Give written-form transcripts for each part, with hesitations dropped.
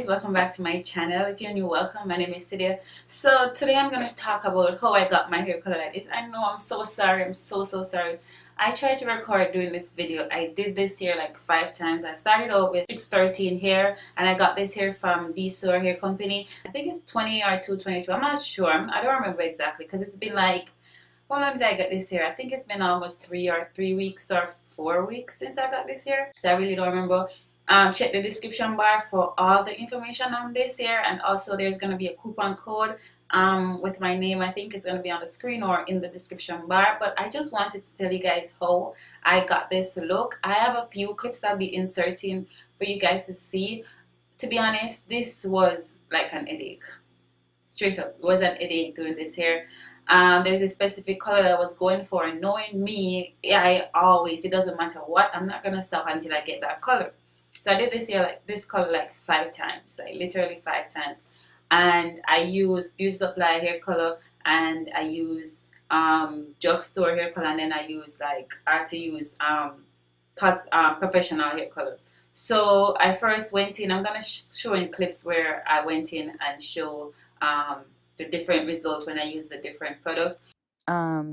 welcome back to my channel. If you're new, welcome. My name is Cydia. So today I'm going to talk about how I got my hair color like this. I know, I'm so sorry. I'm so sorry. I tried to record doing this video. I did this hair like 5 times. I started out with 613 hair and I got this hair from DSoar hair company. I think it's 20 or 222. I'm not sure. I don't remember exactly because it's been like, how long did I get this hair? I think it's been almost 3 weeks or 4 weeks since I got this hair. So I really don't remember. Check the description bar for all the information on this here, and also there's going to be a coupon code with my name. I think it's going to be on the screen or in the description bar, but I just wanted to tell you guys how I got this look. I have a few clips I'll be inserting for you guys to see. To be honest, this was like an headache. Straight up, it was an headache doing this hair. There's a specific color that I was going for, and knowing me, I always, it doesn't matter what, I'm not going to stop until I get that color. So I did this here, like this color, like 5 times, like literally 5 times. And I used Beauty Supply hair color, and I used drugstore hair color, and then I used I had to use professional hair color. So I first went in. I'm gonna show in clips where I went in and show the different results when I use the different products.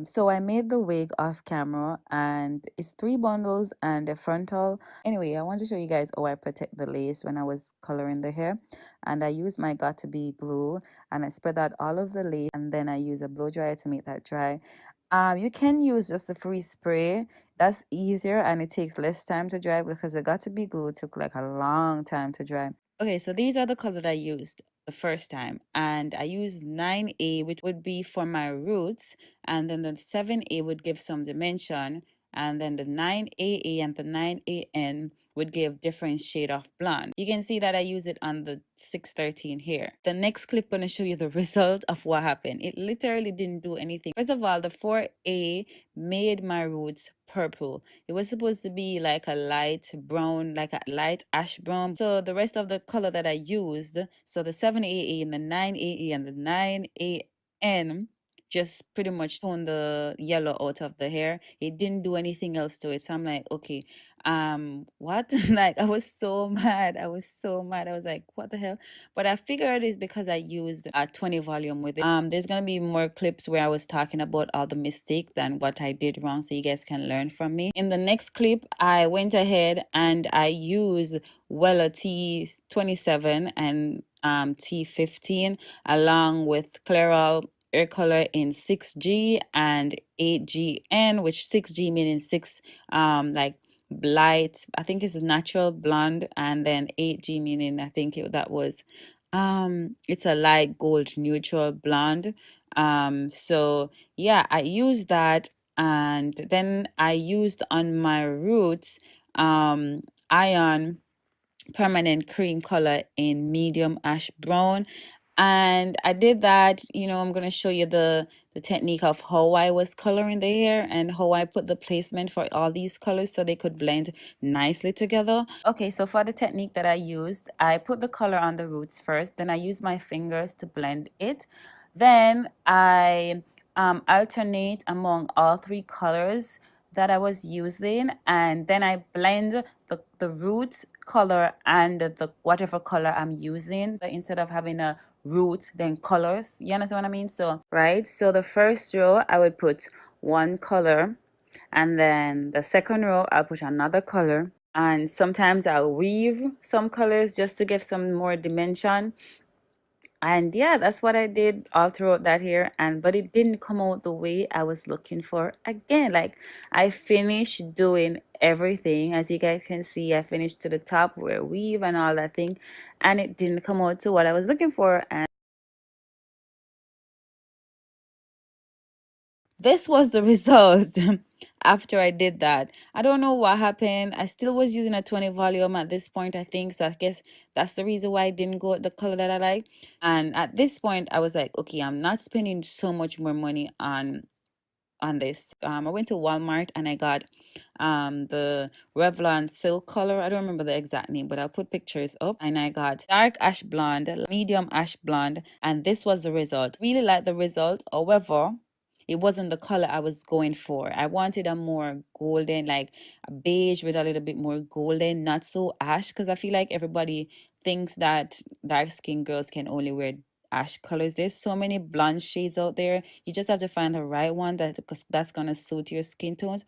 So I made the wig off camera, and it's 3 bundles and a frontal. Anyway, I want to show you guys how I protect the lace when I was coloring the hair. And I use my Got2b glue, and I spread out all of the lace, and then I use a blow dryer to make that dry. You can use just a free spray. That's easier and it takes less time to dry, because the Got2b glue took like a long time to dry. Okay, so these are the colors I used the first time, and I used 9A, which would be for my roots, and then the 7A would give some dimension, and then the 9AA and the 9AN would give different shade of blonde. You can see that I use it on the 613 here. The next clip going to show you the result of what happened. It literally didn't do anything. First of all, the 4A made my roots purple. It was supposed to be like a light brown, like a light ash brown. So the rest of the color that I used, so the 7AA and the 9AA and the 9AN, just pretty much toned the yellow out of the hair. It didn't do anything else to it. So I'm like, okay, what? Like, I was so mad. I was like, what the hell? But I figured it's because I used a 20 volume with it. There's gonna be more clips where I was talking about all the mistakes and what I did wrong, so you guys can learn from me. In the next clip, I went ahead and I used Wella T27 and T15 along with Clairol hair color in 6G and 8GN, which 6G meaning 6 like light, I think it's a natural blonde, and then 8G meaning I think that was it's a light gold neutral blonde. So yeah, I used that, and then I used on my roots ion permanent cream color in medium ash brown. And I did that, I'm going to show you the technique of how I was coloring the hair and how I put the placement for all these colors so they could blend nicely together. Okay, so for the technique that I used, I put the color on the roots first, then I used my fingers to blend it. Then I alternate among all 3 colors that I was using, and then I blend the root color and the whatever color I'm using, instead of having a root then colors. You understand what I mean? So right, so the first row I would put one color, and then the second row I'll put another color, and sometimes I'll weave some colors just to give some more dimension. And yeah, that's what I did all throughout that hair, but it didn't come out the way I was looking for. Again, like, I finished doing everything, as you guys can see. I finished to the top where weave and all that thing, and it didn't come out to what I was looking for. And this was the result after I did that. I don't know what happened. I still was using a 20 volume at this point, I think. So I guess that's the reason why I didn't go with the color that I like. And at this point, I was like, okay, I'm not spending so much more money on this. I went to Walmart and I got the Revlon silk color. I don't remember the exact name, but I'll put pictures up. And I got dark ash blonde, medium ash blonde, and this was the result. Really like the result. However, it wasn't the color I was going for. I wanted a more golden, like a beige with a little bit more golden, not so ash, because I feel like everybody thinks that dark skinned girls can only wear ash colors. There's so many blonde shades out there. You just have to find the right one that's gonna suit your skin tones.